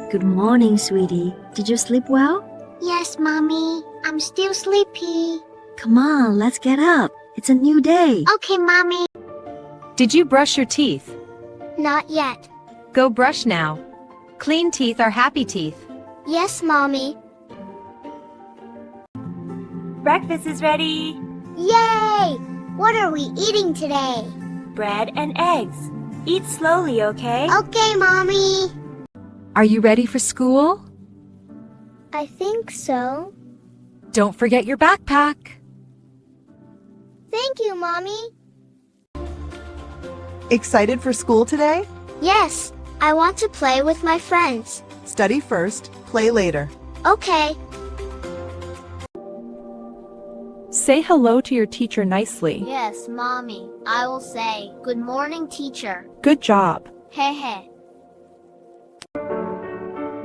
Good morning, sweetie. Did you sleep well? Yes, Mommy. I'm still sleepy. Come on, let's get up. It's a new day. Okay, Mommy. Did you brush your teeth? Not yet. Go brush now. Clean teeth are happy teeth. Yes, Mommy. Breakfast is ready. Yay! What are we eating today? Bread and eggs. Eat slowly, okay? Okay, Mommy. Are you ready for school? I think so. Don't forget your backpack. Thank you, Mommy. Excited for school today? Yes, I want to play with my friends. Study first, play later. Okay. Say hello to your teacher nicely. Yes, Mommy. I will say, good morning, teacher. Good job. Hehe.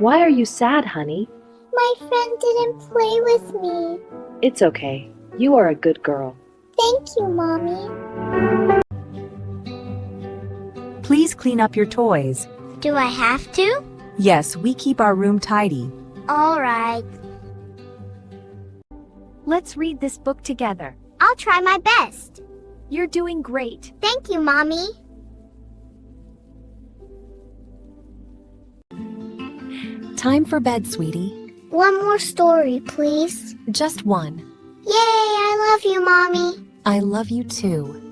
Why are you sad, honey? My friend didn't play with me. It's okay. You are a good girl. Thank you, Mommy. Please clean up your toys. Do I have to? Yes, we keep our room tidy. All right. Let's read this book together. I'll try my best. You're doing great. Thank you, Mommy. Time for bed, sweetie. One more story, please. Just one. Yay, I love you, Mommy. I love you too.